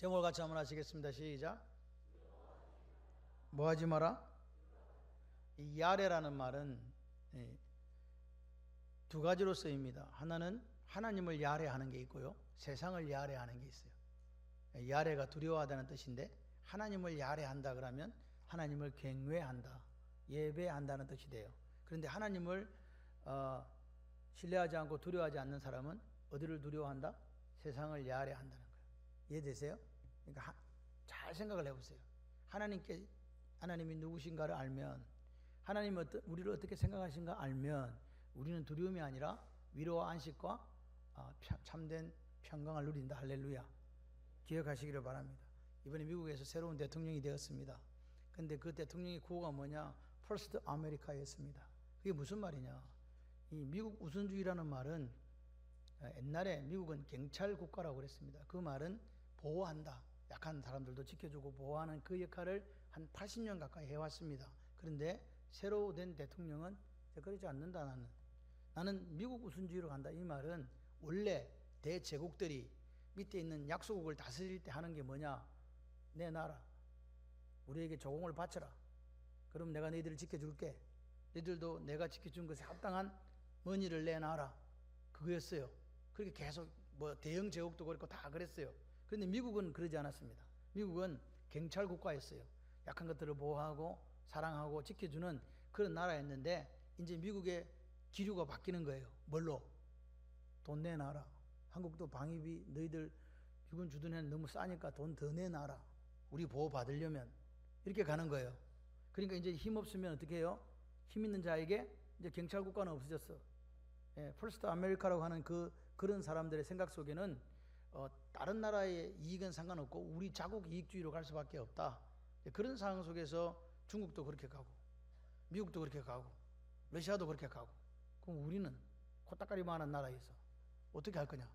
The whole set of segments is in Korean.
제목을 같이 한번 하시겠습니다. 시작. 뭐 하지 마라? 이 야레라는 말은 두 가지로 쓰입니다. 하나는 하나님을 야레하는 게 있고요, 세상을 야레하는 게 있어요. 야레가 두려워하다는 뜻인데, 하나님을 야레한다 그러면 하나님을 경외한다, 예배한다는 뜻이 돼요. 그런데 하나님을 신뢰하지 않고 두려워하지 않는 사람은 어디를 두려워한다? 세상을 야레한다는 거예요. 이해되세요? 그러니까 잘 생각을 해보세요. 하나님이 누구신가를 알면, 하나님이 우리를 어떻게 생각하신가 알면 우리는 두려움이 아니라 위로와 안식과 참된 평강을 누린다. 할렐루야. 기억하시기를 바랍니다. 이번에 미국에서 새로운 대통령이 되었습니다. 근데 그 대통령의 구호가 뭐냐? 퍼스트 아메리카였습니다. 그게 무슨 말이냐? 이 미국 우선주의라는 말은, 옛날에 미국은 경찰 국가라고 그랬습니다. 그 말은 보호한다, 약한 사람들도 지켜주고 보호하는 그 역할을 한 80년 가까이 해왔습니다. 그런데 새로 된 대통령은 그러지 않는다. 나는 미국 우선주의로 간다. 이 말은 원래 대제국들이 밑에 있는 약소국을 다스릴 때 하는 게 뭐냐? 내 나라, 우리에게 조공을 바쳐라. 그럼 내가 너희들을 지켜줄게. 너희들도 내가 지켜준 것에 합당한 money를 내놔라. 그거였어요. 그렇게 계속 대영 제국도 그렇고 다 그랬어요. 그런데 미국은 그러지 않았습니다. 미국은 경찰 국가였어요. 약한 것들을 보호하고 사랑하고 지켜주는 그런 나라였는데, 이제 미국의 기류가 바뀌는 거예요. 뭘로? 돈 내놔라. 한국도 방위비 너희들 육군 주둔에는 너무 싸니까 돈 더 내놔라. 우리 보호 받으려면. 이렇게 가는 거예요. 그러니까 이제 힘 없으면 어떻게 해요? 힘 있는 자에게 이제 경찰 국가는 없어졌어. 퍼스트 아메리카라고 하는 그런 사람들의 생각 속에는 다른 나라의 이익은 상관없고 우리 자국 이익주의로 갈 수밖에 없다. 그런 상황 속에서 중국도 그렇게 가고 미국도 그렇게 가고 러시아도 그렇게 가고, 그럼 우리는 코딱가리만한 나라에서 어떻게 할 거냐?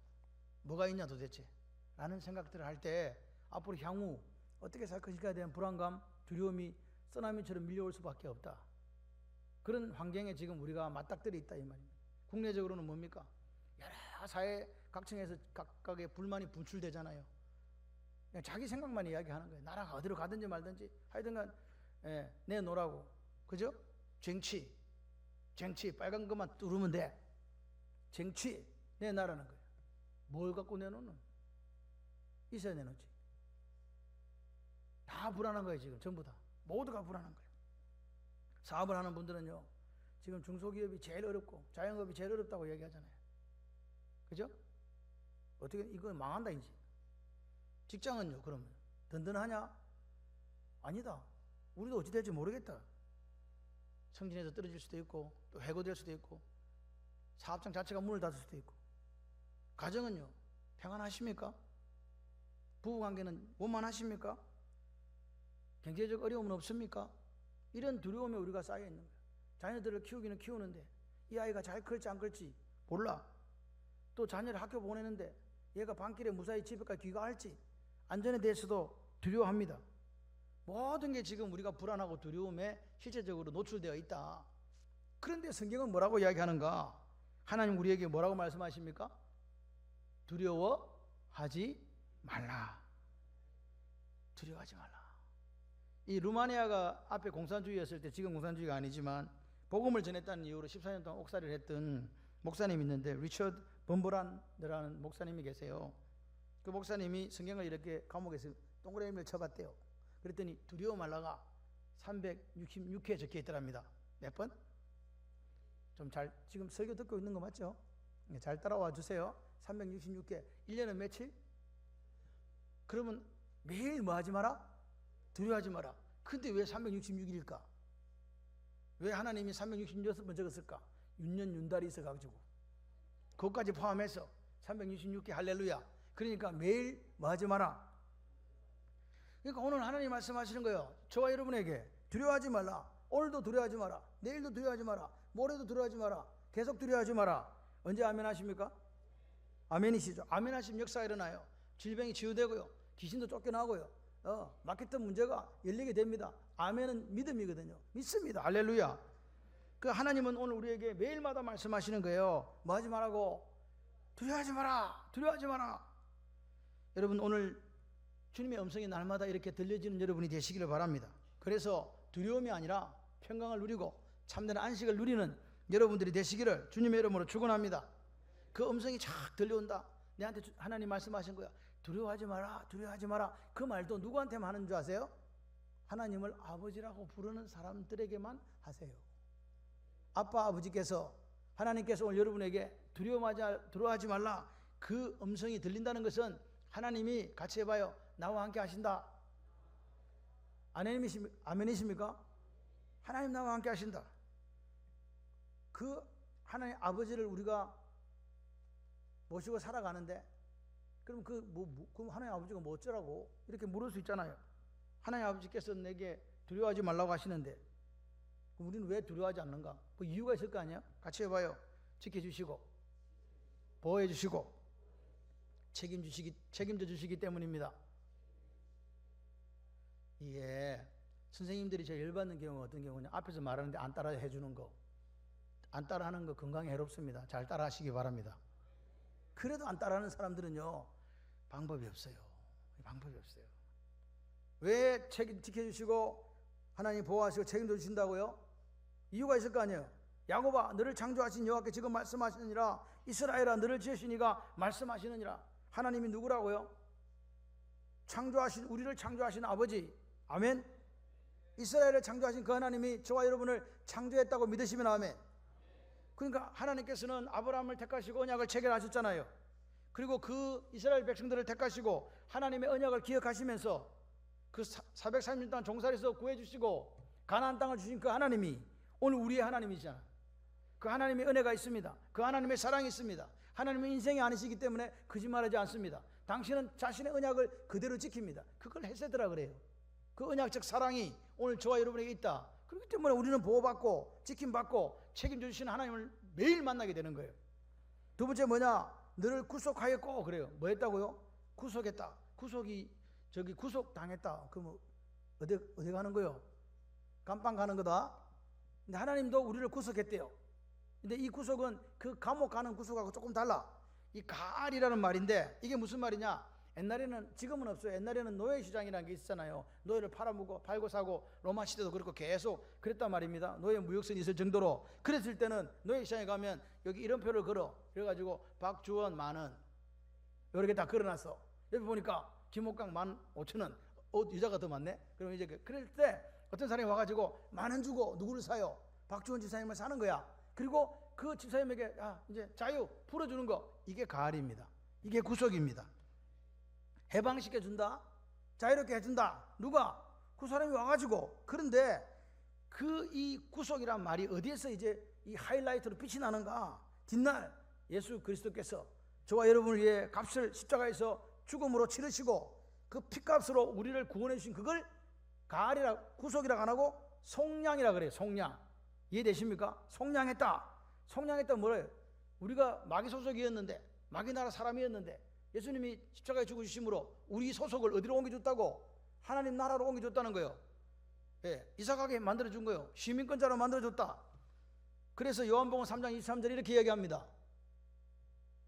뭐가 있냐 도대체? 라는 생각들을 할 때 앞으로 향후 어떻게 살 것인가에 대한 불안감, 두려움이 쓰나미처럼 밀려올 수밖에 없다. 그런 환경에 지금 우리가 맞닥뜨려 있다 이 말입니다. 국내적으로는 뭡니까? 여러 사회 각층에서 각각의 불만이 분출되잖아요. 그냥 자기 생각만 이야기하는 거예요. 나라가 어디로 가든지 말든지 하여튼간 내놓으라고. 그죠? 정치 빨간 것만 뚫으면 돼. 정치 내놔라는 거예요. 뭘 갖고 내놓는? 있어야 내놓지. 다 불안한 거예요. 지금 전부 다 모두가 불안한 거예요. 사업을 하는 분들은요, 지금 중소기업이 제일 어렵고 자영업이 제일 어렵다고 얘기하잖아요. 그죠? 어떻게 이거 망한다 이제. 직장은요, 그러면 든든하냐? 아니다. 우리도 어찌 될지 모르겠다. 승진해서 떨어질 수도 있고 또 해고될 수도 있고 사업장 자체가 문을 닫을 수도 있고. 가정은요, 평안하십니까? 부부관계는 원만하십니까? 경제적 어려움은 없습니까? 이런 두려움에 우리가 쌓여 있는 거예요. 자녀들을 키우기는 키우는데 이 아이가 잘 클지 안 클지 몰라. 또 자녀를 학교 보내는데 얘가 밤길에 무사히 집에까지 귀가할지 안전에 대해서도 두려워합니다. 모든 게 지금 우리가 불안하고 두려움에 실제적으로 노출되어 있다. 그런데 성경은 뭐라고 이야기하는가? 하나님 우리에게 뭐라고 말씀하십니까? 두려워하지 말라. 두려워하지 말라. 이 루마니아가 앞에 공산주의였을 때, 지금 공산주의가 아니지만 복음을 전했다는 이유로 14년 동안 옥살이를 했던 목사님이 있는데, 리처드 범브란드라는 목사님이 계세요. 그 목사님이 성경을 이렇게 감옥에서 동그라미를 쳐봤대요. 그랬더니 두려워 말라가 366회 적혀 있더랍니다. 몇 번? 좀 지금 설교 듣고 있는 거 맞죠? 잘 따라와 주세요. 366회. 1년은 며칠? 그러면 매일 뭐 하지 마라? 두려워하지 마라. 근데 왜 366일일까? 왜 하나님이 366번 적었을까? 윤년 윤달이 있어가지고 그것까지 포함해서 366개 할렐루야. 그러니까 매일 뭐 하지 마라. 그러니까 오늘 하나님 말씀하시는 거예요. 저와 여러분에게 두려워하지 말라. 오늘도 두려워하지 마라. 내일도 두려워하지 마라. 모레도 두려워하지 마라. 계속 두려워하지 마라. 언제 아멘 하십니까? 아멘이시죠. 아멘 하시면 역사가 일어나요. 질병이 치유되고요, 귀신도 쫓겨나고요, 막혔던 문제가 열리게 됩니다. 아멘은 믿음이거든요. 믿습니다. 할렐루야. 그 하나님은 오늘 우리에게 매일마다 말씀하시는 거예요. 뭐 하지 말라고? 두려워하지 마라. 두려워하지 마라. 여러분, 오늘 주님의 음성이 날마다 이렇게 들려지는 여러분이 되시기를 바랍니다. 그래서 두려움이 아니라 평강을 누리고 참된 안식을 누리는 여러분들이 되시기를 주님의 이름으로 축원합니다. 그 음성이 쫙 들려온다. 내한테 하나님 말씀하신 거야. 두려워하지 마라, 두려워하지 마라. 그 말도 누구한테만 하는 줄 아세요? 하나님을 아버지라고 부르는 사람들에게만 하세요. 아빠 아버지께서, 하나님께서 오늘 여러분에게 두려워하지 말라, 그 음성이 들린다는 것은 하나님이, 같이 해봐요, 나와 함께 하신다. 아멘이십니까? 하나님 나와 함께 하신다. 그 하나님 아버지를 우리가 모시고 살아가는데, 그럼 그럼 하나님 아버지가 뭐 어쩌라고 이렇게 물을 수 있잖아요. 하나님 아버지께서 내게 두려워하지 말라고 하시는데 그럼 우리는 왜 두려워하지 않는가? 그 이유가 있을 거 아니야? 같이 해봐요. 지켜주시고 보호해 주시고 책임져 주시기 때문입니다. 이게 선생님들이 제일 열받는 경우가 어떤 경우냐? 앞에서 말하는데 안 따라 해주는 거, 안 따라하는 거 건강에 해롭습니다. 잘 따라 하시기 바랍니다. 그래도 안 따라하는 사람들은요, 방법이 없어요. 방법이 없어요. 왜 지켜주시고 하나님 보호하시고 책임져 주신다고요? 이유가 있을 거 아니에요. 야곱아, 너를 창조하신 여호와께 지금 말씀하시느니라. 이스라엘아, 너를 지으시니가 말씀하시느니라. 하나님이 누구라고요? 우리를 창조하신 아버지. 아멘. 이스라엘을 창조하신 그 하나님이 저와 여러분을 창조했다고 믿으시면 아멘. 그러니까 하나님께서는 아브라함을 택하시고 언약을 체결하셨잖아요. 그리고 그 이스라엘 백성들을 택하시고 하나님의 언약을 기억하시면서 그 430년 동안 종살이에서 구해주시고 가나안 땅을 주신 그 하나님이 오늘 우리의 하나님이잖아. 그 하나님의 은혜가 있습니다. 그 하나님의 사랑이 있습니다. 하나님의 인생이 아니시기 때문에 거짓말하지 않습니다. 당신은 자신의 언약을 그대로 지킵니다. 그걸 헤세드라 그래요. 그 언약적 사랑이 오늘 저와 여러분에게 있다. 그렇기 때문에 우리는 보호받고 지킴받고 책임져 주시는 하나님을 매일 만나게 되는 거예요. 두 번째 뭐냐? 너를 구속하였고. 그래요. 뭐 했다고요? 구속했다. 구속당했다. 그럼 어디 가는 거요? 감방 가는 거다. 근데 하나님도 우리를 구속했대요. 근데 이 구속은 그 감옥 가는 구속하고 조금 달라. 이 가알이라는 말인데 이게 무슨 말이냐? 옛날에는, 지금은 없어요. 옛날에는 노예시장이라는 게 있었잖아요. 노예를 팔고 사고 로마 시대도 그렇고 계속 그랬단 말입니다. 노예 무역선이 있을 정도로. 그랬을 때는 노예시장에 가면 여기 이름표를 걸어. 그래가지고 박주원 만원 이렇게 다 걸어놨어. 여기 보니까 김옥강 15,000원. 여자가 더 많네. 그럼 이제 그럴 때 어떤 사람이 와가지고 10,000원 주고 누구를 사요? 박주원 집사님을 사는 거야. 그리고 그 집사님에게 이제 자유 풀어주는 거, 이게 가알입니다. 이게 구속입니다. 해방시켜준다, 자유롭게 해준다. 누가? 그 사람이 와가지고. 그런데 이 구속이란 말이 어디에서 이제 이 하이라이트로 빛이 나는가? 뒷날 예수 그리스도께서 저와 여러분을 위해 값을 십자가에서 죽음으로 치르시고 그 피값으로 우리를 구원해 주신 그걸 가알이라, 구속이라고 안 하고 속량이라 그래요. 속량. 이해되십니까? 속량했다. 속량했다 뭐래요? 우리가 마귀 소속이었는데, 마귀 나라 사람이었는데 예수님이 십자가에 죽으심으로 우리 소속을 어디로 옮겨줬다고? 하나님 나라로 옮겨줬다는 거예요. 예, 이삭하게 만들어준 거예요. 시민권자로 만들어줬다. 그래서 요한복음 3장 23절 이렇게 이야기합니다.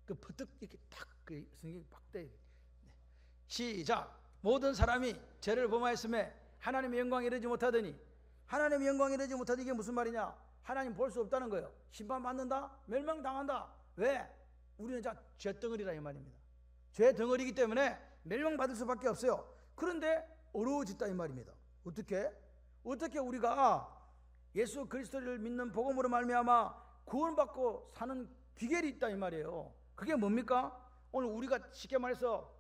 퍼뜩 이렇게 탁 성경이 박대. 시작. 모든 사람이 죄를 범하였음에 하나님의 영광에 이르지 못하더니. 하나님의 영광에 이르지 못하더니 이게 무슨 말이냐? 하나님 볼 수 없다는 거예요. 심판받는다? 멸망당한다. 왜? 우리는 죄덩어리라 이 말입니다. 죄덩어리이기 때문에 멸망받을 수밖에 없어요. 그런데 어려워졌다 이 말입니다. 어떻게 우리가 예수 그리스도를 믿는 복음으로 말미암아 구원받고 사는 비결이 있다 이 말이에요. 그게 뭡니까? 오늘 우리가 쉽게 말해서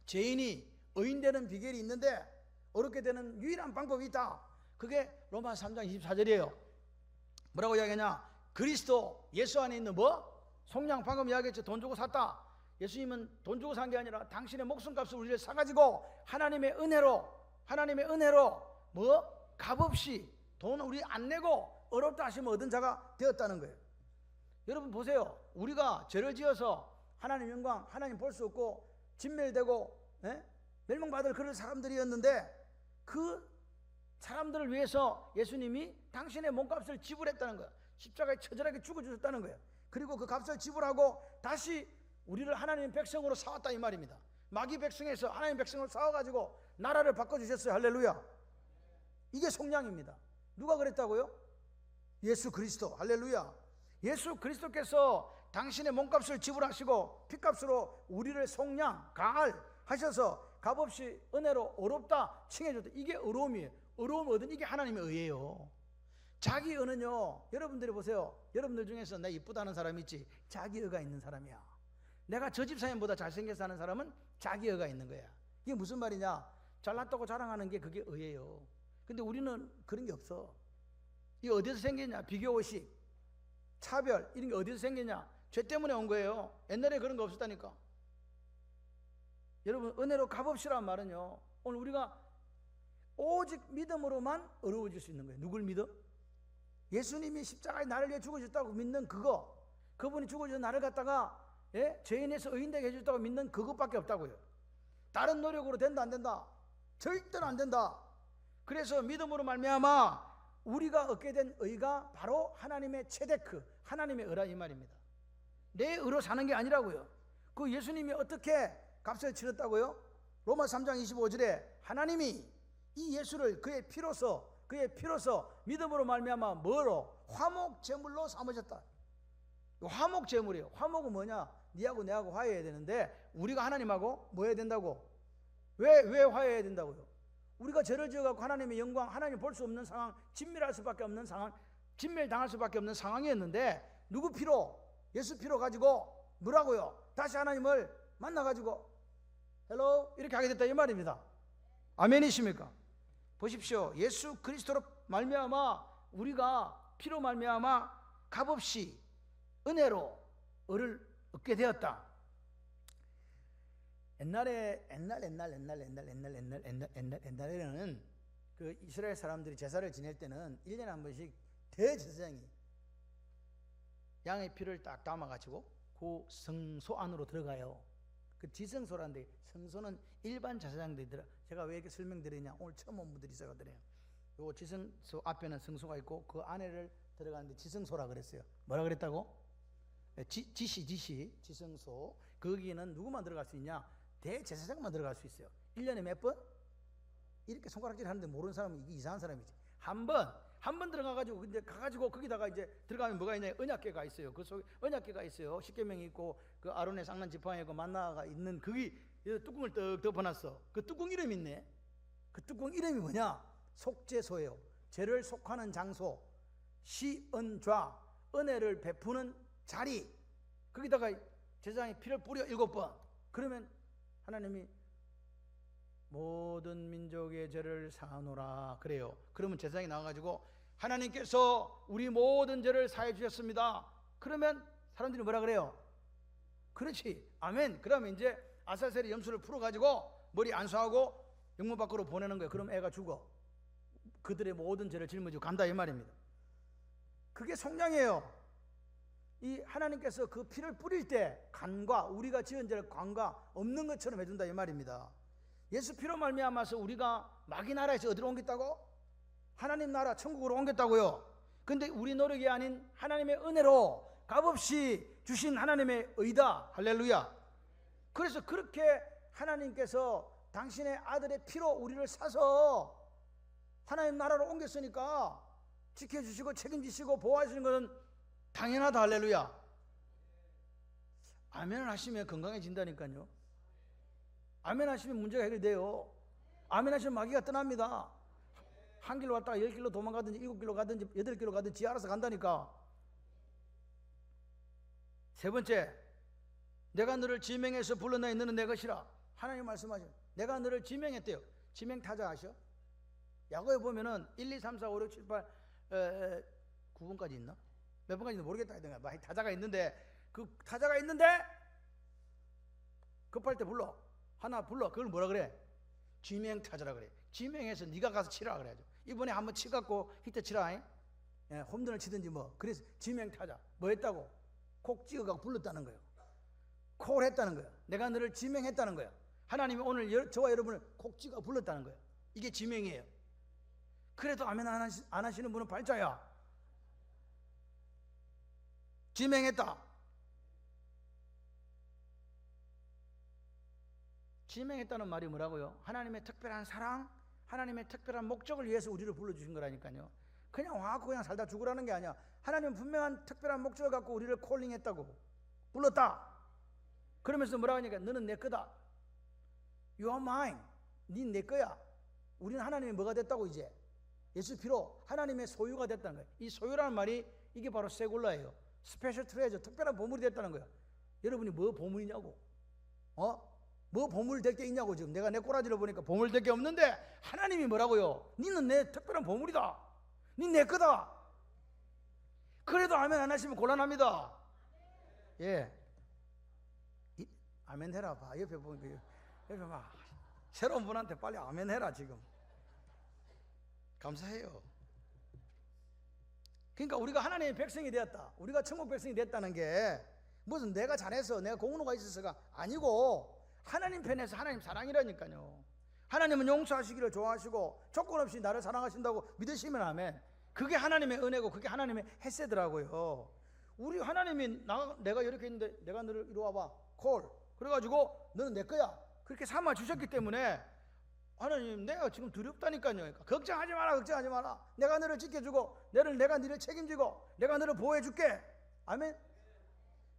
죄인이 의인되는 비결이 있는데 어렵게 되는 유일한 방법이 있다. 그게 로마 3장 24절이에요. 뭐라고 이야기하냐? 그리스도 예수 안에 있는 속량. 방금 이야기했죠. 돈 주고 샀다. 예수님은 돈 주고 산 게 아니라 당신의 목숨값을 우리를 사가지고 하나님의 은혜로 값없이 돈 우리 안 내고 어렵다 하시면 얻은 자가 되었다는 거예요. 여러분 보세요. 우리가 죄를 지어서 하나님 영광, 하나님 볼 수 없고 진멸되고 멸망받을 그런 사람들이었는데 그 사람들을 위해서 예수님이 당신의 몸값을 지불했다는 거예요. 십자가에 처절하게 죽어주셨다는 거예요. 그리고 그 값을 지불하고 다시 우리를 하나님의 백성으로 사왔다 이 말입니다. 마귀 백성에서 하나님 백성을 싸워가지고 나라를 바꿔주셨어요. 할렐루야. 이게 속량입니다. 누가 그랬다고요? 예수 그리스도. 할렐루야. 예수 그리스도께서 당신의 몸값을 지불하시고 피값으로 우리를 속량, 가할 하셔서 값없이 은혜로 의롭다 칭해줬다. 이게 의로움이에요. 의로움 얻은 이게 하나님의 의예요. 자기 의는요, 여러분들이 보세요. 여러분들 중에서 나 이쁘다는 사람이 있지. 자기 의가 있는 사람이야. 내가 저 집사님보다 잘생겨서 사는 사람은 자기 의가 있는 거야. 이게 무슨 말이냐? 잘났다고 자랑하는 게 그게 의예요. 근데 우리는 그런 게 없어. 이게 어디서 생겼냐? 비교의식, 차별, 이런 게 어디서 생겼냐? 죄 때문에 온 거예요. 옛날에 그런 거 없었다니까. 여러분, 은혜로 값없이란 말은요, 오늘 우리가 오직 믿음으로만 어려워질 수 있는 거예요. 누굴 믿어? 예수님이 십자가에 나를 위해 죽으셨다고 믿는 그거, 그분이 죽으셔서 나를 갖다가 죄인에서 의인되게 해줬다고 믿는 그것밖에 없다고요. 다른 노력으로 된다 안 된다? 절대로 안 된다. 그래서 믿음으로 말미암아 우리가 얻게 된 의가 바로 하나님의 체데크, 하나님의 의라 이 말입니다. 내 의로 사는 게 아니라고요. 그 예수님이 어떻게 값을 치렀다고요? 로마 3장 25절에 하나님이 이 예수를 그의 피로서 믿음으로 말미암아 뭐로? 화목 제물로 삼으셨다. 화목 제물이에요. 화목은 뭐냐? 니하고 내하고 화해해야 되는데 우리가 하나님하고 뭐 해야 된다고? 왜 화해해야 된다고요? 우리가 죄를 지어갖고 하나님의 영광, 하나님 볼 수 없는 상황, 진멸할 수밖에 없는 상황, 진멸당할 수밖에 없는 상황이었는데 누구 피로? 예수 피로 가지고 뭐라고요? 다시 하나님을 만나가지고 헬로 이렇게 하게 됐다 이 말입니다. 아멘이십니까? 보십시오. 예수 그리스도로 말미암아 우리가 피로 말미암아 값없이 은혜로 의를 얻게 되었다. 옛날에는 그 이스라엘 사람들이 제사를 지낼 때는 1년에 한 번씩 대제사장이 양의 피를 딱 담아가지고 그 성소 안으로 들어가요. 그 지성소라는데 성소는 일반 제사장들이 제가 왜 이렇게 설명드리냐? 오늘 처음 온 분들이 있어가지고요. 요 지성소 앞에는 성소가 있고 그 안에를 들어가는데 지성소라 그랬어요. 뭐라 그랬다고? 지성소. 거기는 누구만 들어갈 수 있냐? 대제사장만 들어갈 수 있어요. 1년에 몇 번? 이렇게 손가락질 하는데 모르는 사람은 이게 이상한 사람이지. 한 번 들어가가지고, 근데 가가지고 거기다가 이제 들어가면 뭐가 있냐? 언약궤가 있어요. 그 속에 언약궤가 있어요. 십계명이 있고, 그 아론의 쌍난 지팡이가 있고, 만나가 있는 거기 뚜껑을 떡 덮어놨어. 그 뚜껑 이름 있네. 그 뚜껑 이름이 뭐냐? 속죄소예요. 죄를 속하는 장소, 시은좌, 은혜를 베푸는 자리. 거기다가 제사장이 피를 뿌려 7번. 그러면 하나님이 모든 민족의 죄를 사하노라 그래요. 그러면 제사장이 나와가지고 하나님께서 우리 모든 죄를 사해 주셨습니다. 그러면 사람들이 뭐라 그래요? 그렇지, 아멘. 그러면 이제 아사셀의 염소를 풀어가지고 머리 안수하고 영문 밖으로 보내는 거예요. 그럼 애가 죽어. 그들의 모든 죄를 짊어지고 간다 이 말입니다. 그게 속량이에요. 이 하나님께서 그 피를 뿌릴 때 간과 우리가 지은 죄를 관과 없는 것처럼 해준다 이 말입니다. 예수 피로 말미암아서 우리가 마귀 나라에서 어디로 옮겼다고? 하나님 나라 천국으로 옮겼다고요. 근데 우리 노력이 아닌 하나님의 은혜로 값없이 주신 하나님의 의다. 할렐루야. 그래서 그렇게 하나님께서 당신의 아들의 피로 우리를 사서 하나님 나라로 옮겼으니까 지켜주시고 책임지시고 보호하시는 것은 당연하다. 할렐루야. 아멘을 하시면 건강해진다니까요. 아멘 하시면 문제가 해결돼요. 아멘 하시면 마귀가 떠납니다. 한 길로 왔다가 10길로 도망가든지 7길로 가든지 8길로 가든지 알아서 간다니까. 세 번째, 내가 너를 지명해서 불러내 너는 내 것이라. 하나님 말씀하죠. 내가 너를 지명했대요. 지명 타자 아셔? 야고에 보면은 1, 2, 3, 4, 5, 6, 7, 8 9번까지 있나? 몇 번까지 있는지 모르겠다 하여튼 많이 타자가 있는데 그 타자가 있는데 급할 때 불러. 하나 불러. 그걸 뭐라 그래? 지명 타자라 그래. 지명해서 네가 가서 치라 그래야죠. 이번에 한번 치갖고 히트 치라. 홈런을 치든지 뭐. 그래서 지명 타자. 뭐 했다고? 콕 찍어갖고 불렀다는 거예요. 콜 했다는 거예요. 내가 너를 지명했다는 거예요. 하나님이 오늘 저와 여러분을 콕 찍어 불렀다는 거예요. 이게 지명이에요. 그래도 아멘 안 하시는 분은 발자야. 지명했다. 지명했다는 말이 뭐라고요? 하나님의 특별한 사랑, 하나님의 특별한 목적을 위해서 우리를 불러주신 거라니까요. 그냥 와갖고 그냥 살다 죽으라는 게 아니야. 하나님은 분명한 특별한 목적을 갖고 우리를 콜링했다고, 불렀다. 그러면서 뭐라고 하니까 너는 내 거다. You are mine. 니 내 거야. 우리는 하나님의 뭐가 됐다고 이제? 예수 피로 하나님의 소유가 됐다는 거예요. 이 소유라는 말이 이게 바로 세굴라예요. 스페셜 트레저, 특별한 보물이 됐다는 거예요. 여러분이 뭐 보물이냐고? 뭐 보물 될 게 있냐고. 지금 내가 내 꼬라지를 보니까 보물 될 게 없는데 하나님이 뭐라고요? 니는 내 특별한 보물이다. 니 내 거다. 그래도 아멘 안 하시면 곤란합니다. 예. 아멘 해라. 봐. 옆에 보니까 옆에 봐. 새로운 분한테 빨리 아멘 해라 지금. 감사해요. 그러니까 우리가 하나님의 백성이 되었다. 우리가 천국 백성이 됐다는 게 무슨 내가 잘해서 내가 공로가 있어서가 아니고 하나님 편에서 하나님 사랑이라니까요. 하나님은 용서하시기를 좋아하시고 조건 없이 나를 사랑하신다고 믿으시면 아멘. 그게 하나님의 은혜고 그게 하나님의 햇새더라고요. 우리 하나님이 내가 이렇게 있는데 내가 너를 이리 와봐 콜 그래가지고 너는 내 거야 그렇게 삼아 주셨기 때문에 하나님 내가 지금 두렵다니까요. 그러니까 걱정하지 마라. 걱정하지 마라. 내가 너를 지켜주고 내가 너를 책임지고 내가 너를 보호해줄게. 아멘.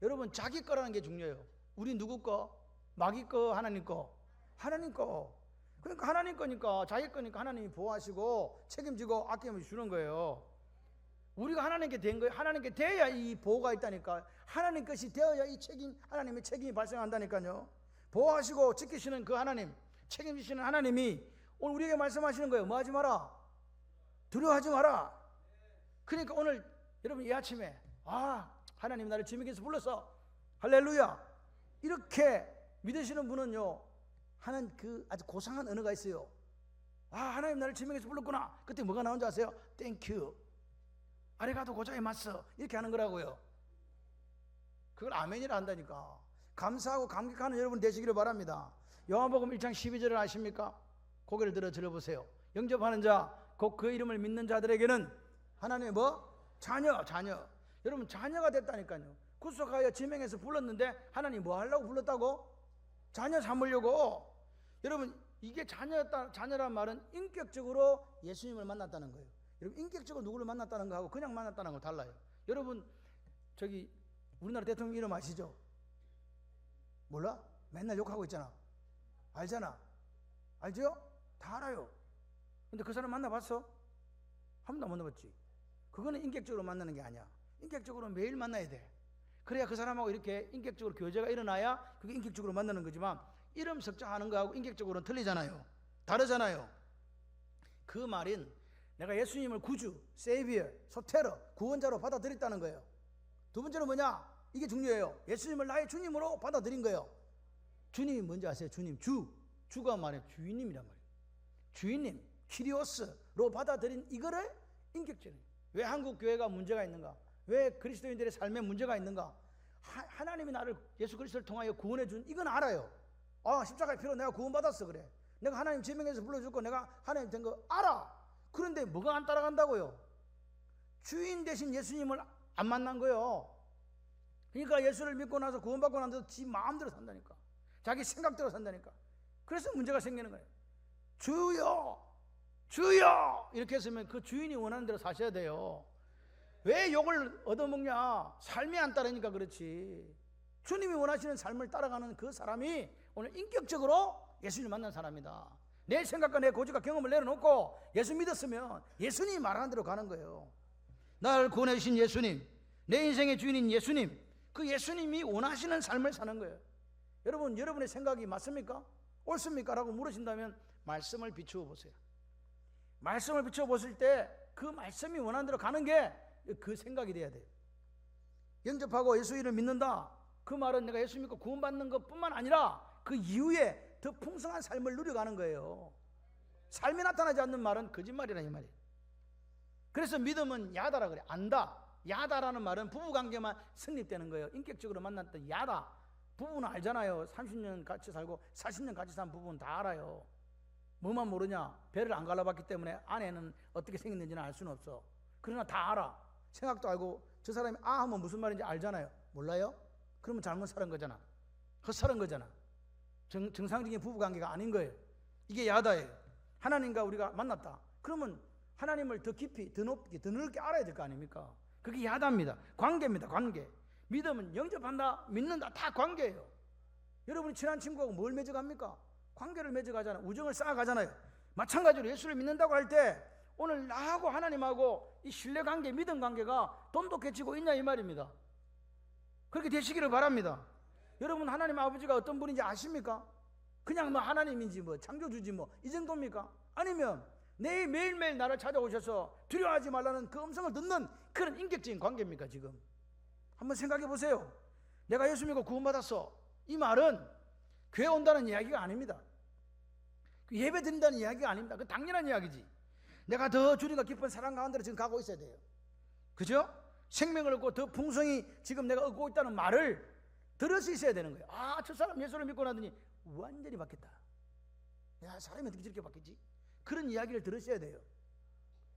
여러분 자기 거라는 게 중요해요. 우리 누구 거? 마귀 거? 하나님 거? 하나님 거. 그러니까 하나님 거니까 자기 거니까 하나님이 보호하시고 책임지고 아낌없이 주는 거예요. 우리가 하나님께 된 거예요. 하나님께 돼야 이 보호가 있다니까. 하나님 것이 되어야 이 책임, 하나님의 책임이 발생한다니까요. 보호하시고 지키시는 그 하나님, 책임지시는 하나님이 오늘 우리에게 말씀하시는 거예요. 뭐 하지 마라? 두려워하지 마라. 그러니까 오늘 여러분 이 아침에 하나님 나를 지명해서 불렀어. 할렐루야. 이렇게 믿으시는 분은요 하는 그 아주 고상한 언어가 있어요. 하나님 나를 지명해서 불렀구나. 그때 뭐가 나온 줄 아세요? 땡큐. 아래가도 고자에 맞서. 이렇게 하는 거라고요. 그걸 아멘이라 한다니까. 감사하고 감격하는 여러분 되시기를 바랍니다. 요한복음 1장 12절을 아십니까? 고개를 들어 들어보세요. 영접하는 자, 곧 그 이름을 믿는 자들에게는 하나님의 자녀. 여러분 자녀가 됐다니까요. 구속하여 지명해서 불렀는데 하나님 뭐 하려고 불렀다고? 자녀 삼으려고. 여러분 이게 자녀란 말은 인격적으로 예수님을 만났다는 거예요. 여러분 인격적으로 누구를 만났다는 거하고 그냥 만났다는 거 달라요. 여러분 저기 우리나라 대통령 이름 아시죠? 몰라? 맨날 욕하고 있잖아. 알잖아. 알죠? 다 알아요. 근데 그 사람 만나봤어? 한 번도 못 만나봤지. 그거는 인격적으로 만나는 게 아니야. 인격적으로 매일 만나야 돼. 그래야 그 사람하고 이렇게 인격적으로 교제가 일어나야 그게 인격적으로 만나는 거지만 이름 석자하는 거하고 인격적으로는 틀리잖아요. 다르잖아요. 그 말인 내가 예수님을 구주, 세이비어, 소테러, 구원자로 받아들였다는 거예요. 두 번째는 뭐냐? 이게 중요해요. 예수님을 나의 주님으로 받아들인 거예요. 주님이 뭔지 아세요? 주님, 주가 말해요. 주인님이란 말이에요. 주인님, 키리오스로 받아들인 이거를 인격적인. 왜 한국 교회가 문제가 있는가? 왜 그리스도인들의 삶에 문제가 있는가? 하나님이 나를 예수 그리스도를 통하여 구원해 준 이건 알아요. 십자가의 피로 내가 구원받았어 그래. 내가 하나님 지명해서 불러줬고 내가 하나님 된 거 알아. 그런데 뭐가 안 따라간다고요? 주인 대신 예수님을 안 만난 거예요. 그러니까 예수를 믿고 나서 구원받고 나서 지 마음대로 산다니까. 자기 생각대로 산다니까. 그래서 문제가 생기는 거예요. 주여 이렇게 했으면 그 주인이 원하는 대로 사셔야 돼요. 왜 욕을 얻어먹냐? 삶이 안 따르니까 그렇지. 주님이 원하시는 삶을 따라가는 그 사람이 오늘 인격적으로 예수님을 만난 사람이다. 내 생각과 내 고집과 경험을 내려놓고 예수 믿었으면 예수님이 말하는 대로 가는 거예요. 나를 구원해 주신 예수님, 내 인생의 주인인 예수님, 그 예수님이 원하시는 삶을 사는 거예요. 여러분, 여러분의 생각이 맞습니까? 옳습니까? 라고 물으신다면 말씀을 비추어 보세요. 말씀을 비추어 보실 때 그 말씀이 원하는 대로 가는 게 그 생각이 돼야 돼요. 영접하고 예수 이름을 믿는다. 그 말은 내가 예수 믿고 구원받는 것뿐만 아니라 그 이후에 더 풍성한 삶을 누려가는 거예요. 삶이 나타나지 않는 말은 거짓말이라 이 말이에요. 그래서 믿음은 야다라 그래. 안다. 야다라는 말은 부부관계만 성립되는 거예요. 인격적으로 만났던 야다. 부부는 알잖아요. 30년 같이 살고 40년 같이 산 부부는 다 알아요. 뭐만 모르냐? 배를 안 갈라봤기 때문에 아내는 어떻게 생겼는지는 알 수는 없어. 그러나 다 알아. 생각도 알고 저 사람이 하면 무슨 말인지 알잖아요. 몰라요? 그러면 잘못 살은 거잖아. 헛살은 거잖아. 정상적인 부부관계가 아닌 거예요. 이게 야다예요. 하나님과 우리가 만났다. 그러면 하나님을 더 깊이, 더 높게, 더 넓게 알아야 될 거 아닙니까? 그게 야다입니다. 관계입니다. 관계. 믿음은 영접한다, 믿는다, 다 관계예요. 여러분이 친한 친구하고 뭘 맺어갑니까? 관계를 맺어가잖아요. 우정을 쌓아가잖아요. 마찬가지로 예수를 믿는다고 할 때 오늘 나하고 하나님하고 이 신뢰관계, 믿음관계가 돈독해지고 있냐 이 말입니다. 그렇게 되시기를 바랍니다. 여러분 하나님 아버지가 어떤 분인지 아십니까? 그냥 뭐 하나님인지 뭐 창조주지 뭐 이 정도입니까? 아니면 매일매일 나를 찾아오셔서 두려워하지 말라는 그 음성을 듣는 그런 인격적인 관계입니까 지금? 한번 생각해 보세요. 내가 예수 믿고 구원받았어. 이 말은 교회 온다는 이야기가 아닙니다. 예배 드린다는 이야기가 아닙니다. 그 당연한 이야기지. 내가 더 주님과 깊은 사랑 가운데로 지금 가고 있어야 돼요. 그죠? 생명을 얻고 더 풍성히 지금 내가 얻고 있다는 말을 들을 수 있어야 되는 거예요. 아, 저 사람 예수를 믿고 나더니 완전히 바뀌었다. 야, 사람이 어떻게 저렇게 바뀌지? 그런 이야기를 들으셔야 돼요.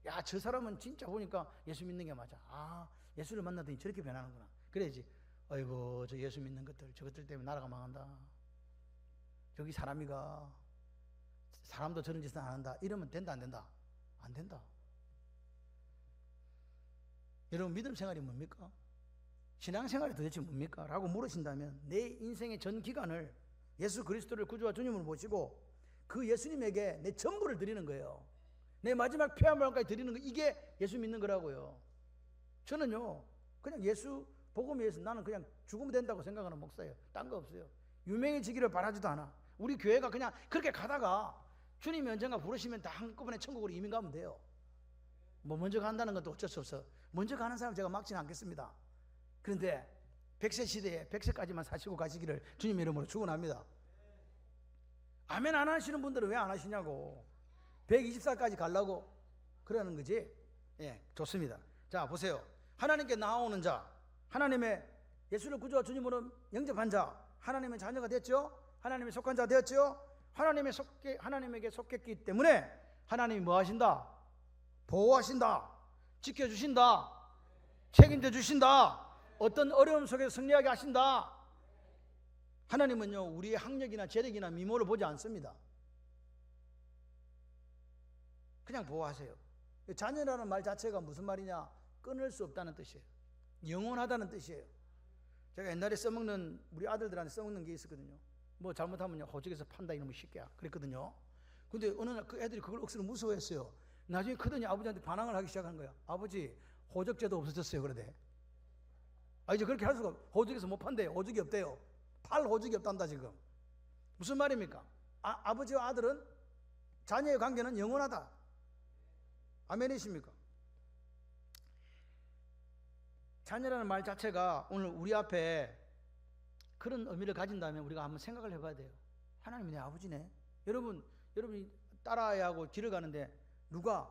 야, 저 사람은 진짜 보니까 예수 믿는 게 맞아. 아, 예수를 만나더니 저렇게 변하는구나. 그래야지. 아이고, 저 예수 믿는 것들, 저것들 때문에 나라가 망한다. 저기 사람이가 사람도 저런 짓은 안 한다. 이러면 된다, 안 된다? 안 된다. 여러분 믿음 생활이 뭡니까? 신앙생활이 도대체 뭡니까? 라고 물으신다면 내 인생의 전 기간을 예수 그리스도를 구주와 주님으로 모시고 그 예수님에게 내 전부를 드리는 거예요. 내 마지막 피 한 방울까지 드리는 거, 이게 예수 믿는 거라고요. 저는요 그냥 예수 복음 위해서 나는 그냥 죽으면 된다고 생각하는 목사예요. 딴 거 없어요. 유명해지기를 바라지도 않아. 우리 교회가 그냥 그렇게 가다가 주님이 언젠가 부르시면 다 한꺼번에 천국으로 이민 가면 돼요. 뭐 먼저 간다는 것도 어쩔 수 없어. 먼저 가는 사람 제가 막지는 않겠습니다. 그런데 100세 시대에 100세까지만 사시고 가시기를 주님 이름으로 축원합니다. 아멘 안 하시는 분들은 왜 안 하시냐고. 120살까지 가려고 그러는 거지. 예, 좋습니다. 자, 보세요. 하나님께 나아오는 자, 하나님의 예수를 구주와 주님으로 영접한 자, 하나님의 자녀가 됐죠. 하나님의 속한 자 되었죠. 하나님에게 속했기 때문에 하나님이 뭐 하신다? 보호하신다, 지켜주신다, 책임져 주신다, 어떤 어려움 속에서 승리하게 하신다. 하나님은요 우리의 학력이나 재력이나 미모를 보지 않습니다. 그냥 보호하세요. 자녀라는 말 자체가 무슨 말이냐? 끊을 수 없다는 뜻이에요. 영원하다는 뜻이에요. 제가 옛날에 써먹는, 우리 아들들한테 써먹는 게 있었거든요. 뭐 잘못하면 호적에서 판다 이놈의 새끼야 그랬거든요. 근데 어느 날 그 애들이 그걸 억수로 무서워했어요. 나중에 크더니 아버지한테 반항을 하기 시작한 거야. 아버지, 호적제도 없어졌어요. 그러대. 아, 이제 그렇게 할 수가 없어. 호적에서 못 판대요. 호적이 없대요. 팔 호적이 없단다 지금. 무슨 말입니까? 아버지와 아들은 자녀의 관계는 영원하다. 아멘이십니까? 자녀라는 말 자체가 오늘 우리 앞에 그런 의미를 가진다면 우리가 한번 생각을 해봐야 돼요. 하나님이 내 아버지네. 여러분이 딸아이하고 하고 길을 가는데 누가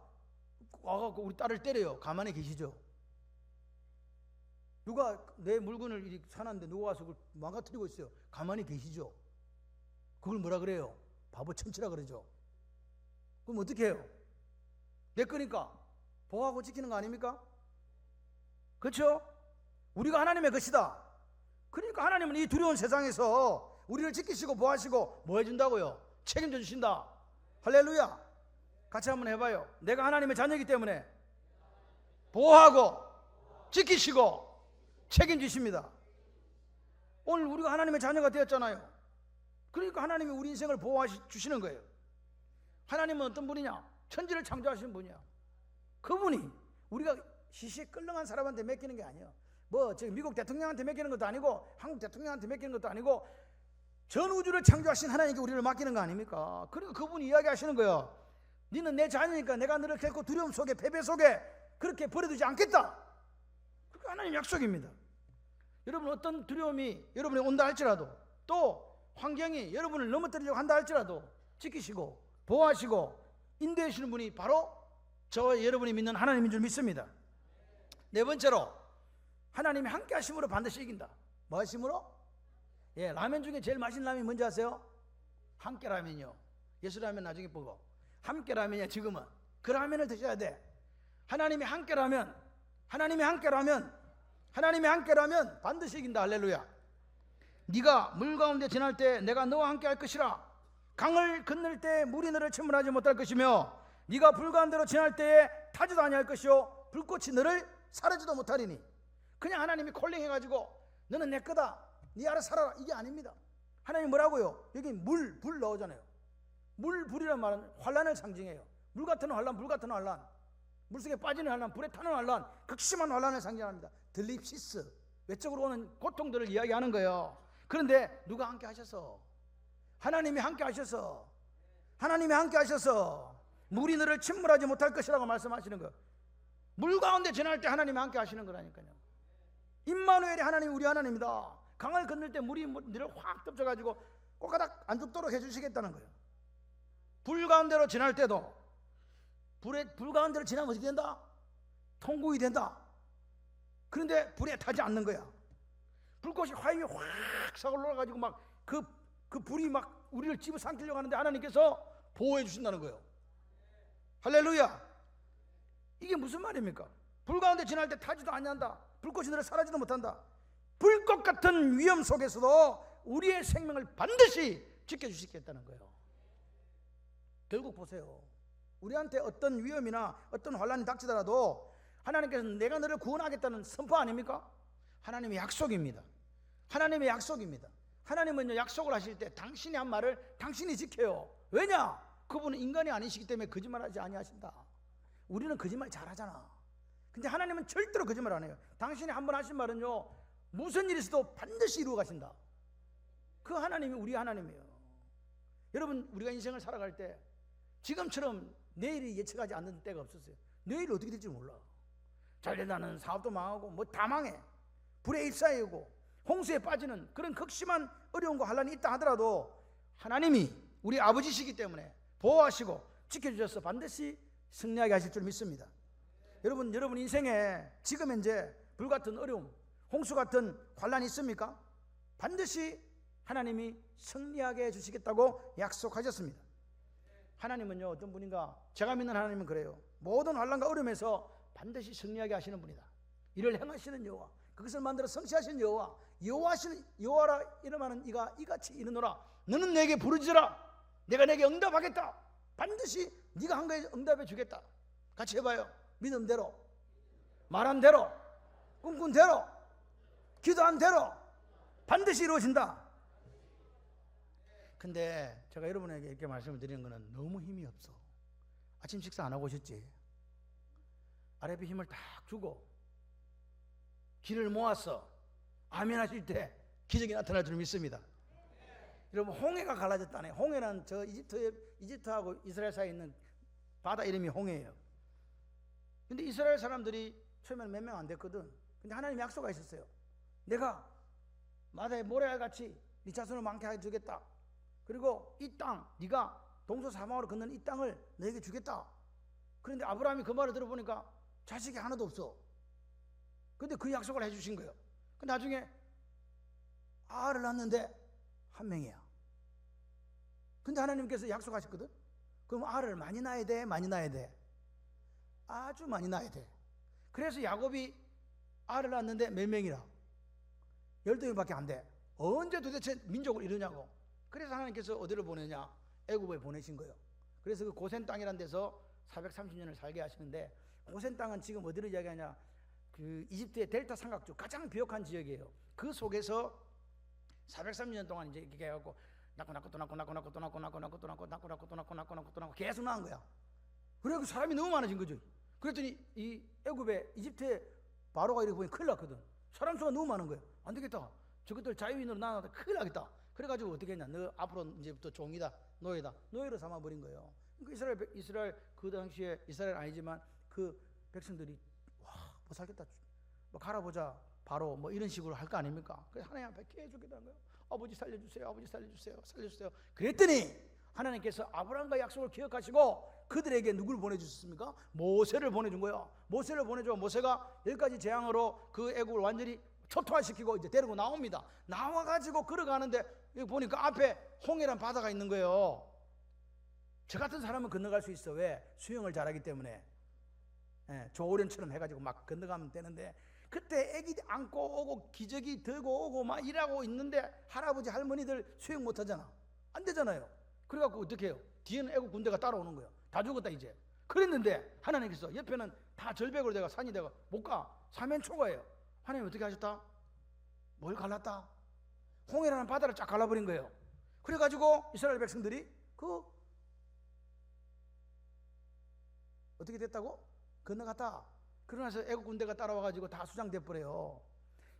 와갖고 우리 딸을 때려요. 가만히 계시죠? 누가 내 물건을 이렇게 사놨는데 누가 와서 그걸 망가뜨리고 있어요. 가만히 계시죠? 그걸 뭐라 그래요? 바보 천치라 그러죠. 그럼 어떻게 해요? 내 거니까 보호하고 지키는 거 아닙니까? 그렇죠? 우리가 하나님의 것이다. 그러니까 하나님은 이 두려운 세상에서 우리를 지키시고 보호하시고 뭐 해준다고요? 책임져 주신다. 할렐루야. 같이 한번 해봐요. 내가 하나님의 자녀이기 때문에 보호하고 지키시고 책임지십니다. 오늘 우리가 하나님의 자녀가 되었잖아요. 그러니까 하나님이 우리 인생을 보호해주시는 거예요. 하나님은 어떤 분이냐? 천지를 창조하신 분이야. 그분이 우리가 시시끌렁한 사람한테 맡기는 게 아니에요. 뭐 지금 미국 대통령한테 맡기는 것도 아니고 한국 대통령한테 맡기는 것도 아니고 전 우주를 창조하신 하나님께 우리를 맡기는 거 아닙니까? 그리고 그분이 이야기하시는 거예요. 너는 내 자녀니까 내가 너를 결코 두려움 속에 패배 속에 그렇게 버려두지 않겠다. 그게 하나님 약속입니다. 여러분 어떤 두려움이 여러분에 온다 할지라도 또 환경이 여러분을 넘어뜨리려고 한다 할지라도 지키시고 보호하시고 인도해주시는 분이 바로 저와 여러분이 믿는 하나님인 줄 믿습니다. 네 번째로 하나님이 함께 하심으로 반드시 이긴다. 뭐 하심으로? 예, 라면 중에 제일 맛있는 라면이 뭔지 아세요? 함께 라면이요. 예수 라면 나중에 보고 함께 라면이야. 지금은 그 라면을 드셔야 돼. 하나님이 함께라면 반드시 이긴다. 할렐루야. 네가 물 가운데 지날 때 내가 너와 함께 할 것이라. 강을 건널 때 물이 너를 침몰하지 못할 것이며 네가 불 가운데로 지날 때에 타지도 아니할 것이요 불꽃이 너를 사르지도 못하리니. 그냥 하나님이 콜링해가지고 너는 내 거다, 네 알아서 살아라, 이게 아닙니다. 하나님 뭐라고요? 여기 물, 불 나오잖아요. 물, 불이란 말은 환란을 상징해요. 물 같은 환란, 불 같은 환란, 물속에 빠지는 환란, 불에 타는 환란, 극심한 환란을 상징합니다. 들립시스, 외적으로 오는 고통들을 이야기하는 거예요. 그런데 누가 함께 하셔서? 하나님이 함께 하셔서, 하나님이 함께 하셔서 물이 너를 침몰하지 못할 것이라고 말씀하시는 거예요. 물 가운데 지날 때 하나님이 함께 하시는 거라니까요. 임마누엘이 하나님이 우리 하나님이다. 강을 건널 때 물이 너를 확 덮쳐가지고 꼬까닥 안 죽도록 해주시겠다는 거예요. 불 가운데로 지날 때도 불 가운데로 지나면 어떻게 된다? 통곡이 된다. 그런데 불에 타지 않는 거야. 불꽃이 화염이 확 사올라가지고 막 그 불이 막 우리를 집어삼키려고 하는데 하나님께서 보호해 주신다는 거예요. 할렐루야. 이게 무슨 말입니까? 불 가운데 지날 때 타지도 아니한다. 불꽃이 너를 사라지도 못한다. 불꽃 같은 위험 속에서도 우리의 생명을 반드시 지켜주시겠다는 거예요. 결국 보세요. 우리한테 어떤 위험이나 어떤 환란이 닥치더라도 하나님께서 내가 너를 구원하겠다는 선포 아닙니까? 하나님의 약속입니다. 하나님의 약속입니다. 하나님은요, 약속을 하실 때 당신이 한 말을 당신이 지켜요. 왜냐? 그분은 인간이 아니시기 때문에 거짓말하지 아니하신다. 우리는 거짓말 잘하잖아. 근데 하나님은 절대로 거짓말 안 해요. 당신이 한번 하신 말은요, 무슨 일이 있어도 반드시 이루어 가신다. 그 하나님이 우리 하나님이에요. 여러분, 우리가 인생을 살아갈 때 지금처럼 내일이 예측하지 않는 때가 없었어요. 내일이 어떻게 될지 몰라. 잘되다는 사업도 망하고 뭐 다 망해. 불에 휩싸이고 홍수에 빠지는 그런 극심한 어려움과 환란이 있다 하더라도 하나님이 우리 아버지시기 때문에 보호하시고 지켜주셔서 반드시 승리하게 하실 줄 믿습니다. 여러분 인생에 지금 현재 불같은 어려움, 홍수 같은 환란이 있습니까? 반드시 하나님이 승리하게 해주시겠다고 약속하셨습니다. 하나님은요, 어떤 분인가, 제가 믿는 하나님은 그래요. 모든 환란과 어려움에서 반드시 승리하게 하시는 분이다. 이를 행하시는 여호와, 그것을 만들어 성취하신 여호와, 여호와라 이름하는 이가 이같이 이르노라. 너는 내게 부르짖으라. 내가 내게 응답하겠다. 반드시 네가 한 거에 응답해 주겠다. 같이 해봐요. 믿음대로, 말한 대로, 꿈꾼 대로, 기도한 대로 반드시 이루어진다. 근데 제가 여러분에게 이렇게 말씀을 드리는 것은 너무 힘이 없어. 아침 식사 안 하고 오셨지? 아랫배 힘을 딱 주고 기를 모아서 아멘 하실 때 기적이 나타날 줄 믿습니다. 여러분, 홍해가 갈라졌다네. 홍해는 저 이집트하고 이스라엘 사이에 있는 바다 이름이 홍해예요. 근데 이스라엘 사람들이 처음에는 몇 명 안 됐거든. 근데 하나님 약속이 있었어요. 내가 바다의 모래알같이 네 자손을 많게 해주겠다. 그리고 이 땅, 네가 동서사방으로 걷는 이 땅을 너에게 주겠다. 그런데 아브라함이 그 말을 들어보니까 자식이 하나도 없어. 근데 그 약속을 해주신 거예요. 근데 나중에 아를 낳았는데 한 명이야. 근데 하나님께서 약속하셨거든. 그럼 아를 많이 낳아야 돼, 많이 낳아야 돼? 아주 많이 낳아야 돼. 그래서 야곱이 아를 낳았는데 몇 명이라? 12명밖에 안 돼. 언제 도대체 민족을 이루냐고. 그래서 하나님께서 어디를 보내냐? 애굽에 보내신 거예요. 그래서 그 고센 땅이라는 데서 430년을 살게 하시는데, 고센 땅은 지금 어디를 이야기하냐? 그 이집트의 델타 삼각주 가장 비옥한 지역이에요. 그 속에서 430년 동안 이제 이렇게 해갖고 낳고 계속 낳은 거야. 그래서 사람이 너무 많아진 거죠. 그랬더니 이 애굽의 이집트의 바로가 이렇게 보니 큰일 났거든. 사람 수가 너무 많은 거예요. 안 되겠다. 저것들 자유인으로 나눠다 큰일 나겠다. 그래가지고 어떻게 했냐? 너 앞으로 이제부터 종이다, 노예다, 노예로 삼아버린 거예요. 그러니까 이스라엘 그 당시에 이스라엘 아니지만 그 백성들이 못 살겠다. 뭐 갈아보자. 바로 뭐 이런 식으로 할 거 아닙니까? 그래서 하나님 앞에 기회해주겠다는 거예요. 아버지 살려주세요. 아버지 살려주세요. 살려주세요. 그랬더니 하나님께서 아브라함과 약속을 기억하시고 그들에게 누굴 보내주셨습니까? 모세를 보내준 거예요. 모세를 보내줘. 모세가 10가지 재앙으로 그 애국을 완전히 초토화시키고 이제 데리고 나옵니다. 나와가지고 걸어가는데 여기 보니까 앞에 홍해란 바다가 있는 거예요. 저 같은 사람은 건너갈 수 있어. 왜? 수영을 잘하기 때문에. 조오련처럼 해가지고 막 건너가면 되는데, 그때 애기 안고 오고 기저귀 들고 오고 막 일하고 있는데 할아버지 할머니들 수행 못 하잖아. 안 되잖아요. 그래갖고 어떻게 해요? 뒤에는 애국 군대가 따라오는 거예요. 다 죽었다 이제. 그랬는데 하나님께서 옆에는 다 절벽으로 돼가 산이 돼가 못 가. 사면초가예요. 하나님 어떻게 하셨다? 뭘 갈랐다? 홍해라는 바다를 쫙 갈라버린 거예요. 그래가지고 이스라엘 백성들이 어떻게 됐다고? 건너갔다. 그러고 나서 애국 군대가 따라와가지고 다 수장돼 버려요.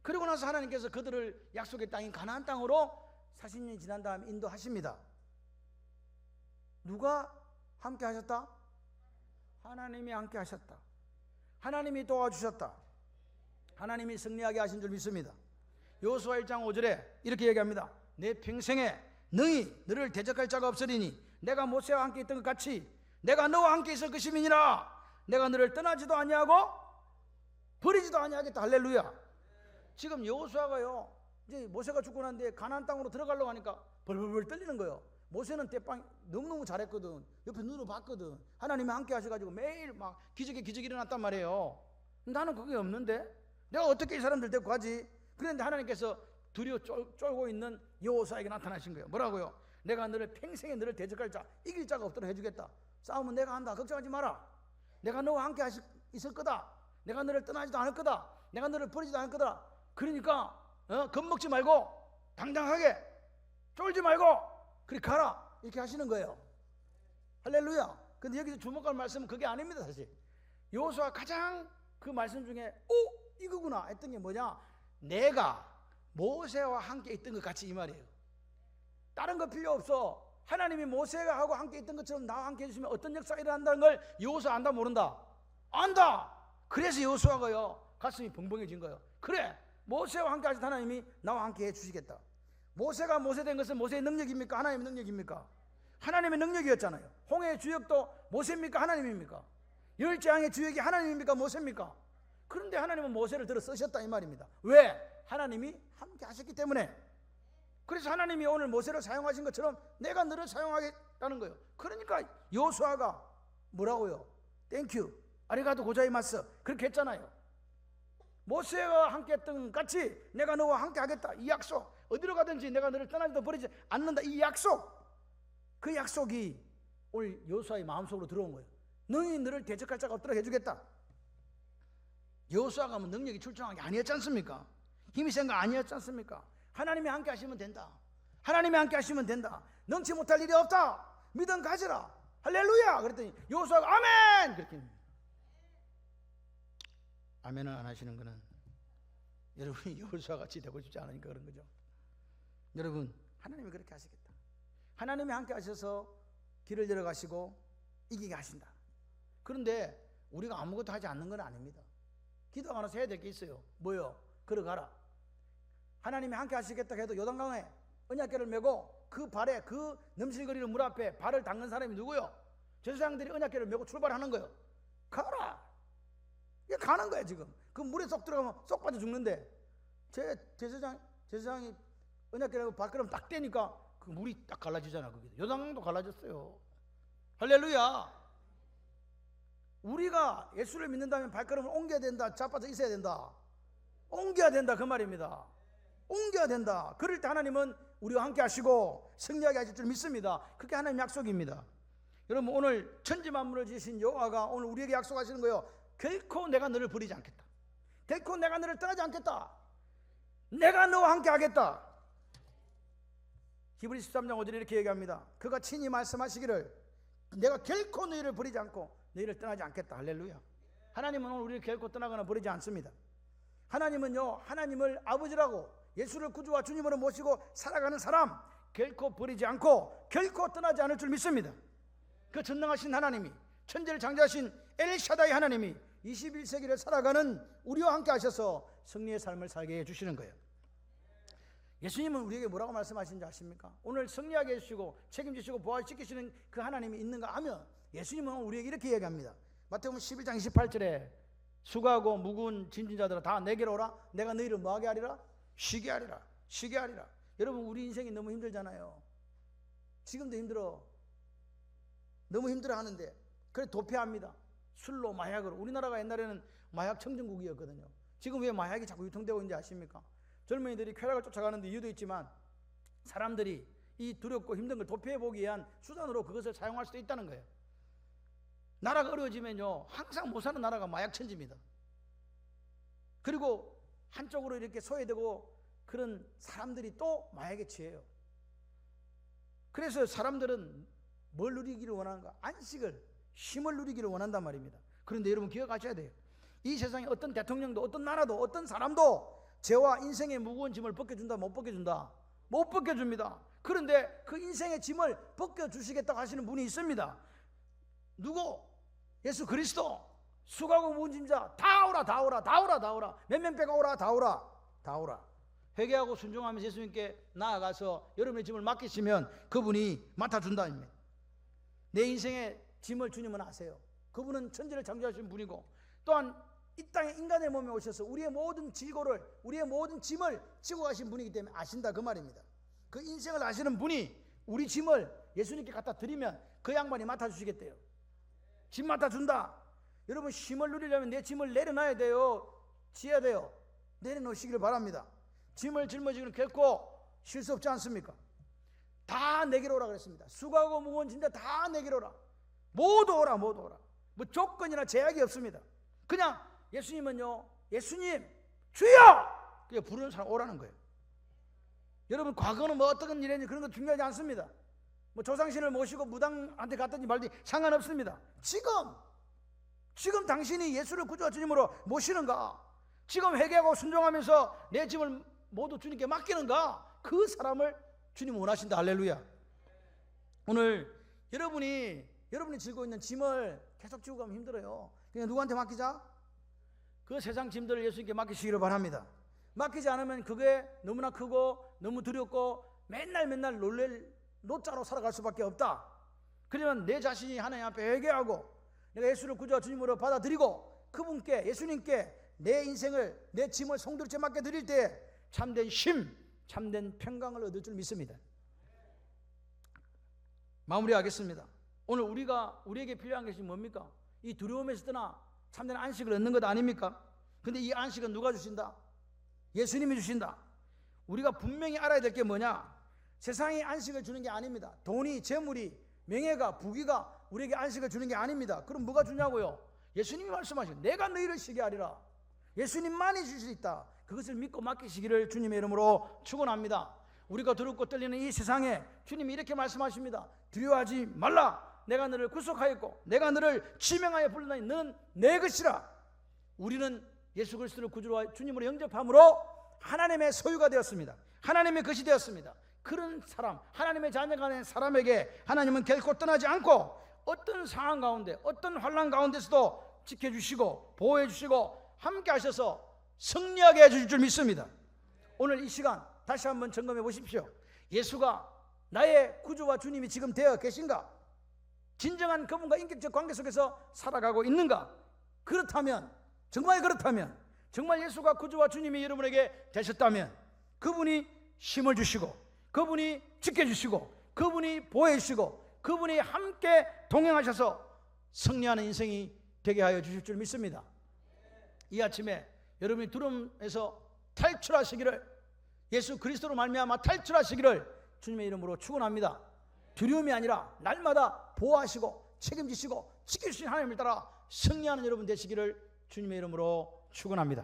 그리고 나서 하나님께서 그들을 약속의 땅인 가나안 땅으로 40년이 지난 다음에 인도하십니다. 누가 함께 하셨다? 하나님이 함께 하셨다. 하나님이 도와주셨다. 하나님이 승리하게 하신 줄 믿습니다. 여호수아 1장 5절에 이렇게 얘기합니다. 내 평생에 너희 너를 대적할 자가 없으리니 내가 모세와 함께 있던 것 같이 내가 너와 함께 있을 것임이니라. 내가 너를 떠나지도 아니하고 버리지도 아니하겠다. 할렐루야. 지금 여호수아가요 이제 모세가 죽고 난 뒤에 가나안 땅으로 들어가려고 하니까 벌벌벌 떨리는 거예요. 모세는 대빵 너무너무 잘했거든. 옆에 눈으로 봤거든. 하나님이 함께 하셔가지고 매일 막 기적이 일어났단 말이에요. 나는 그게 없는데 내가 어떻게 이 사람들 데리고 가지? 그런데 하나님께서 두려워 쫄고 있는 여호수아에게 나타나신 거예요. 뭐라고요? 내가 너를 평생에 너를 대적할 자 이길 자가 없도록 해주겠다. 싸움은 내가 한다. 걱정하지 마라. 내가 너와 함께 있을 거다. 내가 너를 떠나지도 않을 거다. 내가 너를 버리지도 않을 거다. 그러니까 겁먹지 말고 당당하게 쫄지 말고 그렇게 가라 이렇게 하시는 거예요. 할렐루야. 근데 여기서 주목할 말씀은 그게 아닙니다. 사실 여호수아 가장 그 말씀 중에 이거구나 했던 게 뭐냐, 내가 모세와 함께 있던 것 같이 이 말이에요. 다른 거 필요 없어. 하나님이 모세가 하고 함께 있던 것처럼 나와 함께 해주시면 어떤 역사가 일어난다는 걸 여호수아 안다 모른다? 안다. 그래서 여호수아가요 가슴이 벙벙해진 거예요. 그래, 모세와 함께 하신 하나님이 나와 함께 해주시겠다. 모세가 모세 된 것은 모세의 능력입니까? 하나님의 능력입니까? 하나님의 능력이었잖아요. 홍해의 주역도 모세입니까? 하나님입니까? 열재앙의 주역이 하나님입니까? 모세입니까? 그런데 하나님은 모세를 들어 쓰셨다 이 말입니다. 왜? 하나님이 함께 하셨기 때문에. 그래서 하나님이 오늘 모세를 사용하신 것처럼 내가 너를 사용하겠다는 거예요. 그러니까 여호수아가 뭐라고요? 땡큐 아리가토 고자이마스 그렇게 했잖아요. 모세와 함께 했던 같이 내가 너와 함께 하겠다 이 약속, 어디로 가든지 내가 너를 떠나지도 버리지 않는다 이 약속, 그 약속이 오늘 여호수아의 마음속으로 들어온 거예요. 너희 너를 대적할 자가 없도록 해주겠다. 여호수아가 뭐 능력이 출중한 게 아니었지 않습니까? 힘이 센 거 아니었지 않습니까? 하나님이 함께 하시면 된다. 하나님이 함께 하시면 된다. 능치 못할 일이 없다. 믿음 가져라. 할렐루야. 그랬더니 여호수아가 아멘 그렇게. 아멘을 안 하시는 거는 여러분이 여호수아 같이 되고 싶지 않으니까 그런 거죠. 여러분, 하나님이 그렇게 하시겠다. 하나님이 함께 하셔서 길을 열어가시고 이기게 하신다. 그런데 우리가 아무것도 하지 않는 건 아닙니다. 기도 안 해서 해야 될 게 있어요. 뭐요? 걸어가라. 하나님이 함께 하시겠다 해도 요단강에 언약궤를 메고 그 발에 그 넘실거리는 물 앞에 발을 닦는 사람이 누구요? 제사장들이 언약궤를 메고 출발하는 거예요. 가라. 이게 가는 거야 지금. 그 물에 쏙 들어가면 쏙 빠져 죽는데 제사장이 언약궤를 발걸음 딱 떼니까 그 물이 딱 갈라지잖아. 그게 요단강도 갈라졌어요. 할렐루야. 우리가 예수를 믿는다면 발걸음을 옮겨야 된다. 자빠져 있어야 된다. 옮겨야 된다 그 말입니다. 옮겨야 된다. 그럴 때 하나님은 우리와 함께 하시고 승리하게 하실 줄 믿습니다. 그게 하나님의 약속입니다. 여러분, 오늘 천지만물을 지으신 여호와가 오늘 우리에게 약속하시는 거예요. 결코 내가 너를 버리지 않겠다. 결코 내가 너를 떠나지 않겠다. 내가 너와 함께 하겠다. 히브리 13장 5절에 이렇게 얘기합니다. 그가 친히 말씀하시기를 내가 결코 너희를 버리지 않고 너희를 떠나지 않겠다. 할렐루야. 하나님은 오늘 우리를 결코 떠나거나 버리지 않습니다. 하나님은요, 하나님을 아버지라고 예수를 구주와 주님으로 모시고 살아가는 사람 결코 버리지 않고 결코 떠나지 않을 줄 믿습니다. 그 전능하신 하나님이, 천지를 창조하신 엘샤다이 하나님이 21세기를 살아가는 우리와 함께 하셔서 승리의 삶을 살게 해주시는 거예요. 예수님은 우리에게 뭐라고 말씀하신지 아십니까? 오늘 승리하게 해주시고 책임지시고 부활시키시는 그 하나님이 있는가 하면 예수님은 우리에게 이렇게 얘기합니다. 마태복음 11장 28절에 수고하고 무거운 짐진 자들아 다 내게로 오라. 내가 너희를 뭐하게 하리라? 쉬게 하리라. 쉬게 하리라. 여러분, 우리 인생이 너무 힘들잖아요. 지금도 힘들어. 너무 힘들어 하는데 그래 도피합니다. 술로 마약으로. 우리나라가 옛날에는 마약 청정국이었거든요. 지금 왜 마약이 자꾸 유통되고 있는지 아십니까? 젊은이들이 쾌락을 쫓아가는 데 이유도 있지만 사람들이 이 두렵고 힘든 걸 도피해보기 위한 수단으로 그것을 사용할 수도 있다는 거예요. 나라가 어려워지면요, 항상 못 사는 나라가 마약천지입니다. 그리고 한쪽으로 이렇게 소외되고 그런 사람들이 또 마약에 취해요. 그래서 사람들은 뭘 누리기를 원하는가? 안식을, 쉼을 누리기를 원한단 말입니다. 그런데 여러분 기억하셔야 돼요. 이 세상에 어떤 대통령도, 어떤 나라도, 어떤 사람도 죄와 인생의 무거운 짐을 벗겨준다, 못 벗겨준다? 못 벗겨줍니다. 그런데 그 인생의 짐을 벗겨주시겠다고 하시는 분이 있습니다. 누구? 예수 그리스도. 수고하고 무거운 짐자 다 오라, 다 오라, 다 오라, 다 오라. 몇 명 빼고 오라, 다 오라, 다 오라. 회개하고 순종하면서 예수님께 나아가서 여러분의 짐을 맡기시면 그분이 맡아준다. 내 인생의 짐을 주님은 아세요. 그분은 천지를 창조하신 분이고 또한 이 땅에 인간의 몸에 오셔서 우리의 모든 질고를, 우리의 모든 짐을 지고 가신 분이기 때문에 아신다 그 말입니다. 그 인생을 아시는 분이 우리 짐을 예수님께 갖다 드리면 그 양반이 맡아주시겠대요. 짐 맡아준다. 여러분 쉼을 누리려면 내 짐을 내려놔야 돼요. 지어야 돼요. 내려놓으시기를 바랍니다. 짐을 짊어지기는 결코 쉴 수 없지 않습니까? 다 내게로 오라 그랬습니다. 수고하고 무거운 짐자 다 내게로 오라. 모두 오라, 모두 오라. 뭐 조건이나 제약이 없습니다. 그냥 예수님은요, 예수님 주여! 그게 부르는 사람 오라는 거예요. 여러분 과거는 뭐 어떤 일이었는지 그런 거 중요하지 않습니다. 뭐 조상신을 모시고 무당한테 갔든지 말든지 상관없습니다. 지금 당신이 예수를 구주와 주님으로 모시는가? 지금 회개하고 순종하면서 내 짐을 모두 주님께 맡기는가? 그 사람을 주님 원하신다. 할렐루야. 오늘 여러분이 지고 있는 짐을 계속 지고 가면 힘들어요. 그냥 누구한테 맡기자? 그 세상 짐들을 예수님께 맡기시기를 바랍니다. 맡기지 않으면 그게 너무나 크고 너무 두렵고 맨날 놀랄 노자로 살아갈 수밖에 없다. 그러면 내 자신이 하나님 앞에 회개하고 내가 예수를 구주와 주님으로 받아들이고 그분께, 예수님께 내 인생을, 내 짐을 송두리째 맡겨드릴 때 참된 쉼, 참된 평강을 얻을 줄 믿습니다. 마무리하겠습니다. 오늘 우리에게 필요한 것이 뭡니까? 이 두려움에서 떠나 참된 안식을 얻는 것 아닙니까? 근데 이 안식은 누가 주신다? 예수님이 주신다. 우리가 분명히 알아야 될 게 뭐냐? 세상이 안식을 주는 게 아닙니다. 돈이, 재물이, 명예가, 부귀가 우리에게 안식을 주는 게 아닙니다. 그럼 뭐가 주냐고요? 예수님이 말씀하신 내가 너희를 쉬게 하리라. 예수님만이 줄 수 있다. 그것을 믿고 맡기시기를 주님의 이름으로 축원합니다. 우리가 두렵고 떨리는 이 세상에 주님이 이렇게 말씀하십니다. 두려워하지 말라. 내가 너를 구속하였고 내가 너를 지명하여 불렀나니 너는 내 것이라. 우리는 예수 그리스도를 구주로 주님으로 영접함으로 하나님의 소유가 되었습니다. 하나님의 것이 되었습니다. 그런 사람, 하나님의 자녀가 된 사람에게 하나님은 결코 떠나지 않고 어떤 상황 가운데, 어떤 환난 가운데서도 지켜주시고 보호해주시고 함께 하셔서 승리하게 해주실 줄 믿습니다. 오늘 이 시간 다시 한번 점검해 보십시오. 예수가 나의 구주와 주님이 지금 되어 계신가? 진정한 그분과 인격적 관계 속에서 살아가고 있는가? 그렇다면, 정말 예수가 구주와 주님이 여러분에게 되셨다면 그분이 힘을 주시고 그분이 지켜주시고 그분이 보호해주시고 그분이 함께 동행하셔서 승리하는 인생이 되게 하여 주실 줄 믿습니다. 이 아침에 여러분이 두려움에서 탈출하시기를, 예수 그리스도로 말미암아 탈출하시기를 주님의 이름으로 축원합니다. 두려움이 아니라 날마다 보호하시고 책임지시고 지켜주신 하나님을 따라 승리하는 여러분 되시기를 주님의 이름으로 축원합니다.